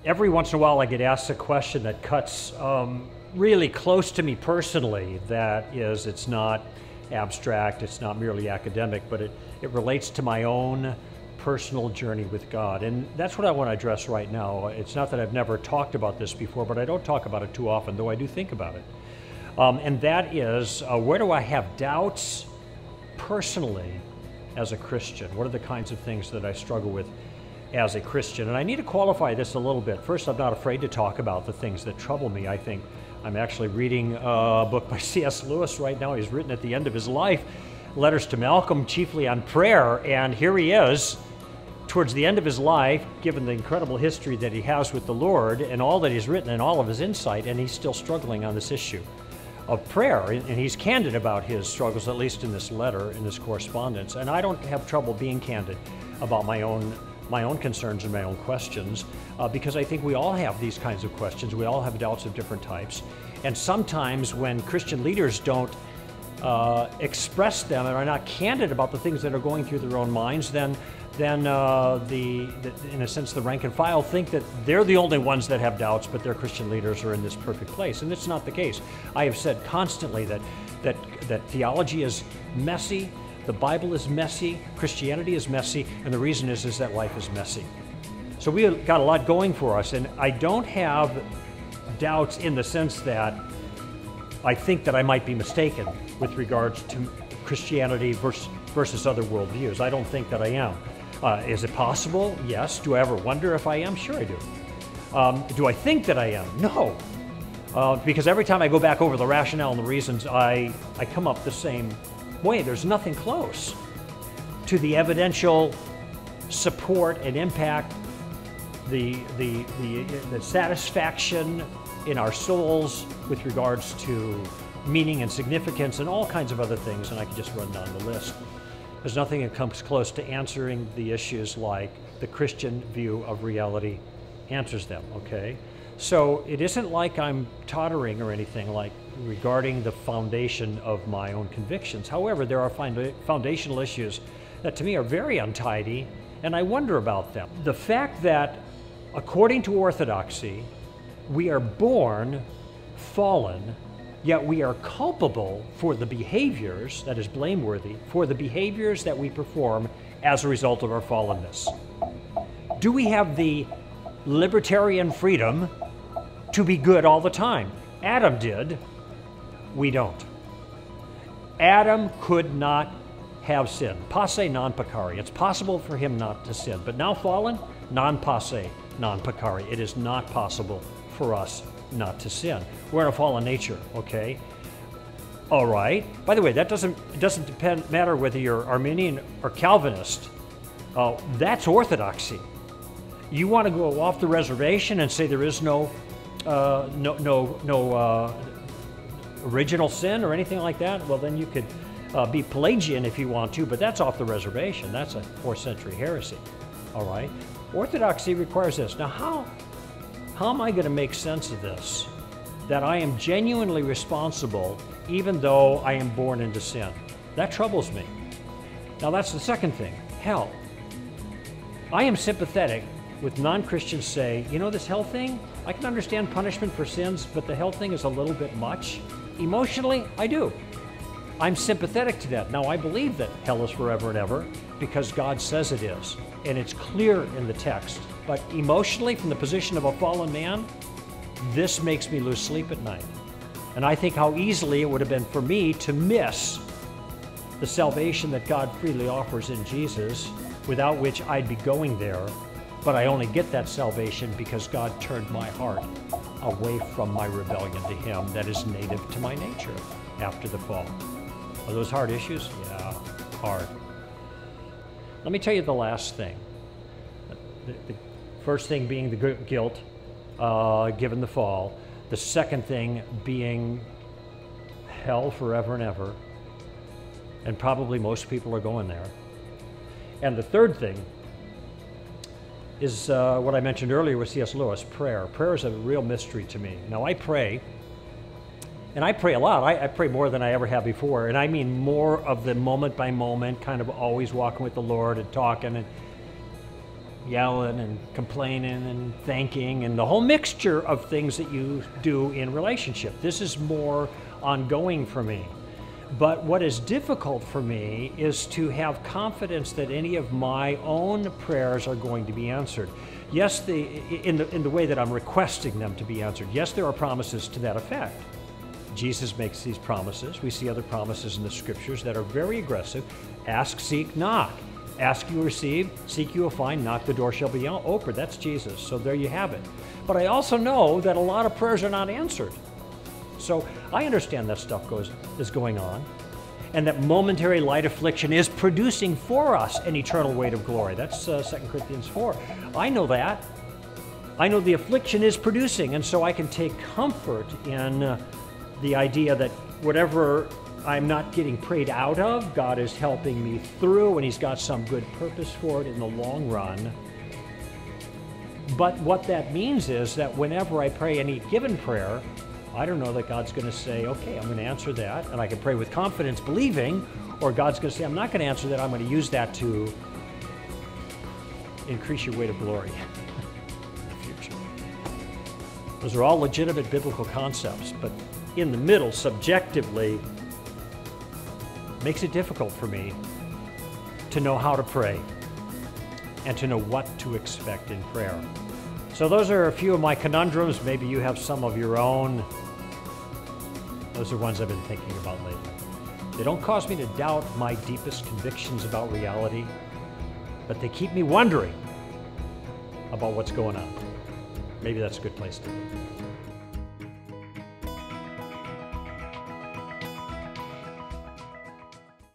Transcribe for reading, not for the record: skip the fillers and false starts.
every once in a while I get asked a question that cuts really close to me personally. That is, it's not abstract, it's not merely academic, but it relates to my own personal journey with God. And that's what I want to address right now. It's not that I've never talked about this before, but I don't talk about it too often, though I do think about it. And that is, where do I have doubts personally as a Christian? What are the kinds of things that I struggle with as a Christian? And I need to qualify this a little bit. First, I'm not afraid to talk about the things that trouble me. I think I'm actually reading a book by C.S. Lewis right now. He's written at the end of his life letters to Malcolm, chiefly on prayer, and here he is towards the end of his life, given the incredible history that he has with the Lord and all that he's written and all of his insight, and he's still struggling on this issue of prayer, and he's candid about his struggles, at least in this letter, in this correspondence. And I don't have trouble being candid about my own concerns and my own questions, because I think we all have these kinds of questions. We all have doubts of different types, and sometimes when Christian leaders don't express them and are not candid about the things that are going through their own minds, then in a sense, the rank and file think that they're the only ones that have doubts, but their Christian leaders are in this perfect place. And it's not the case. I have said constantly that theology is messy, the Bible is messy, Christianity is messy, and the reason is that life is messy. So we have got a lot going for us, and I don't have doubts in the sense that I think that I might be mistaken with regards to Christianity versus other worldviews. I don't think that I am. Is it possible? Yes. Do I ever wonder if I am? Sure I do. Do I think that I am? No. Because every time I go back over the rationale and the reasons, I come up the same way. There's nothing close to the evidential support and impact, the satisfaction in our souls with regards to meaning and significance and all kinds of other things, and I could just run down the list. There's nothing that comes close to answering the issues like the Christian view of reality answers them, okay? So it isn't like I'm tottering or anything like regarding the foundation of my own convictions. However, there are foundational issues that to me are very untidy, and I wonder about them. The fact that, according to orthodoxy, we are born fallen, yet we are culpable for the behaviors, that is blameworthy, for the behaviors that we perform as a result of our fallenness. Do we have the libertarian freedom to be good all the time? Adam did. We don't. Adam could not have sin. Passe non peccari. It's possible for him not to sin. But now fallen, non passe, non peccari. It is not possible for us not to sin. We're in a fallen nature, okay? All right. By the way, that doesn't matter whether you're Arminian or Calvinist. That's orthodoxy. You want to go off the reservation and say there is no original sin or anything like that? Well, then you could be Pelagian if you want to, but that's off the reservation. That's a 4th century heresy. All right. Orthodoxy requires this. Now, how am I going to make sense of this? That I am genuinely responsible even though I am born into sin. That troubles me. Now that's the second thing. Hell. I am sympathetic with non-Christians say, you know, this hell thing, I can understand punishment for sins, but the hell thing is a little bit much. Emotionally, I do. I'm sympathetic to that. Now I believe that hell is forever and ever because God says it is, and it's clear in the text. But emotionally, from the position of a fallen man, this makes me lose sleep at night. And I think how easily it would have been for me to miss the salvation that God freely offers in Jesus, without which I'd be going there. But I only get that salvation because God turned my heart away from my rebellion to Him that is native to my nature after the fall. Are those hard issues? Yeah, hard. Let me tell you the last thing. The first thing being the guilt given the fall. The second thing being hell forever and ever. And probably most people are going there. And the third thing is what I mentioned earlier with C.S. Lewis, prayer. Prayer is a real mystery to me. Now I pray, and I pray a lot. I pray more than I ever have before, and I mean more of the moment by moment, kind of always walking with the Lord and talking. yelling and complaining and thanking and the whole mixture of things that you do in relationship. This is more ongoing for me. But what is difficult for me is to have confidence that any of my own prayers are going to be answered. Yes, in the way that I'm requesting them to be answered. Yes, there are promises to that effect. Jesus makes these promises. We see other promises in the scriptures that are very aggressive. Ask, seek, knock. Ask, you receive. Seek, you will find. Knock, the door shall be opened. That's Jesus. So there you have it. But I also know that a lot of prayers are not answered. So I understand that stuff is going on, and that momentary light affliction is producing for us an eternal weight of glory. That's 2 Corinthians 4. I know that. I know the affliction is producing, and so I can take comfort in the idea that whatever I'm not getting prayed out of, God is helping me through, and He's got some good purpose for it in the long run. But what that means is that whenever I pray any given prayer, I don't know that God's going to say, okay, I'm going to answer that, and I can pray with confidence, believing, or God's going to say, I'm not going to answer that, I'm going to use that to increase your weight of glory in the future. Those are all legitimate biblical concepts, but in the middle, subjectively, makes it difficult for me to know how to pray and to know what to expect in prayer. So those are a few of my conundrums. Maybe you have some of your own. Those are ones I've been thinking about lately. They don't cause me to doubt my deepest convictions about reality, but they keep me wondering about what's going on. Maybe that's a good place to be.